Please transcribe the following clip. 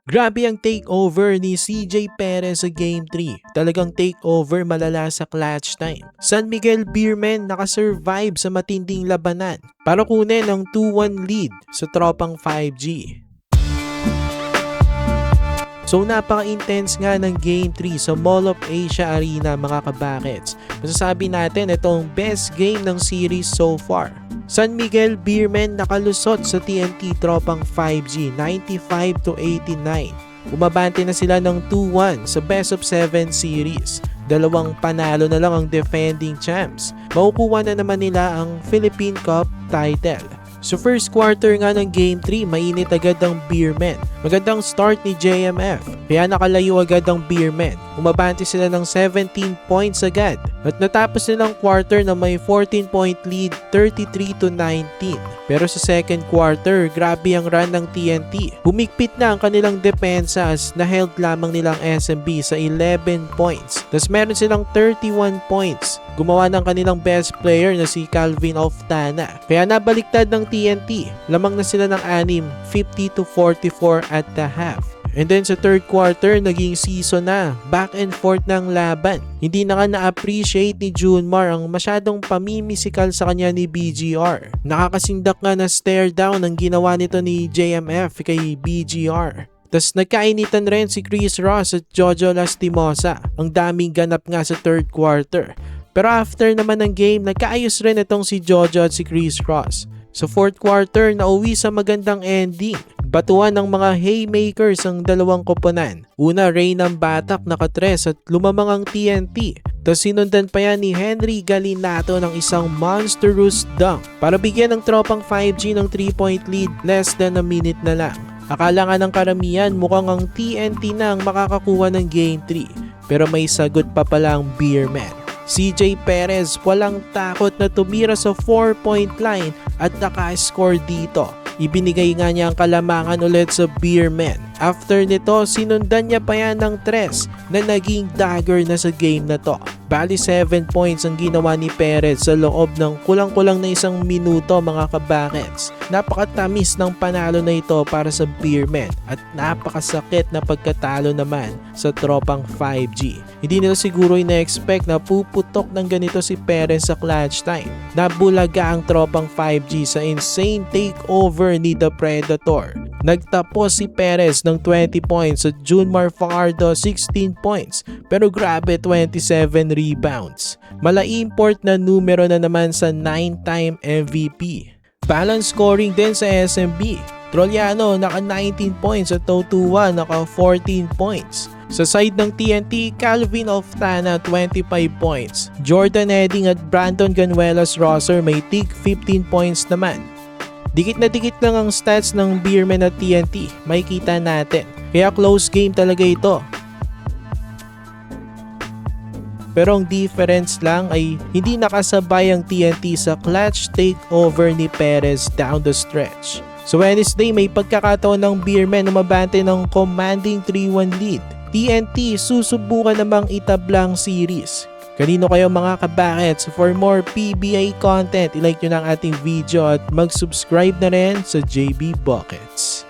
Grabe ang takeover ni CJ Perez sa Game 3. Talagang takeover malala sa clutch time. San Miguel Beermen nakasurvive sa matinding labanan para kunin ang 2-1 lead sa tropang 5G. So napaka-intense nga ng Game 3 sa Mall of Asia Arena mga kabakets. Masasabi natin itong best game ng series so far. San Miguel Beermen nakalusot sa TNT tropang 5G 95-89. Umabante na sila ng 2-1 sa best of 7 series. Dalawang panalo na lang ang defending champs. Makukuha na naman nila ang Philippine Cup title. So first quarter nga ng Game 3, mainit agad ang Beermen. Magandang start ni JMF, kaya nakalayo agad ang Beermen. Umabante sila ng 17 points agad at natapos nilang quarter na may 14-point lead 33-19. Pero sa second quarter, grabe ang run ng TNT. Humigpit na ang kanilang depensa as na-held lamang nilang SMB sa 11 points. Tapos meron silang 31 points. Gumawa ng kanilang best player na si Calvin Oftana. Kaya nabaliktad ng TNT. Lamang na sila ng 6, 50-44 at the half. And then sa third quarter, naging season na. Back and forth ng laban. Hindi na nga na-appreciate ni Junmar ang masyadong pamimisikal sa kanya ni BGR. Nakakasindak nga na stare down ang ginawa nito ni JMF kay BGR. Tas nagkainitan rin si Chris Ross at Jojo Lastimosa. Ang daming ganap nga sa third quarter. Pero after naman ng game, nagkaayos rin itong si Jojo at si Chris Ross. Sa fourth quarter, nauwi sa magandang ending. Batuan ng mga haymakers ang dalawang koponan. Una, Ray ng batak naka-tres at lumamang ang TNT. Tapos sinundan pa yan ni Henry Galinato ng isang monstrous dunk para bigyan ng tropang 5G ng 3-point lead less than a minute na lang. Akala nga ng karamihan mukhang ang TNT na ang makakakuha ng Game 3. Pero may sagot pa pala ang Beermen. CJ Perez walang takot na tumira sa 4-point line at naka-score dito. Ibinigay nga niya ang kalamangan ulit sa Beermen. After nito, sinundan niya pa yan ng 3 na naging dagger na sa game na to. Bali 7 points ang ginawa ni Perez sa loob ng kulang-kulang na 1 minuto mga kabakets. Napakatamis ng panalo na ito para sa Beermen at napakasakit na pagkatalo naman sa tropang 5G. Hindi nila siguro ina-expect na puputok ng ganito si Perez sa clutch time. Nabulaga ang tropang 5G sa insane takeover ni The Predator. Nagtapos si Perez ng 20 points at Junmar Fajardo 16 points pero grabe 27 rebounds. Mala-import na numero na naman sa 9-time MVP. Balance scoring din sa SMB. Trollano naka 19 points at Totua naka 14 points. Sa side ng TNT, Calvin Oftana 25 points. Jordan Edding at Brandon Ganuelas Rosser may tig 15 points naman. Dikit na dikit lang ang stats ng Beermen at TNT, makikita natin. Kaya close game talaga ito. Pero ang difference lang ay hindi nakasabay ang TNT sa clutch takeover ni Perez down the stretch. So Wednesday may pagkakataon ng Beermen na mabante ng commanding 3-1 lead. TNT susubukan namang itablang series. Kanino kayo mga kabakets? For more PBA content, ilike nyo ng ating video at mag-subscribe na rin sa JB Buckets.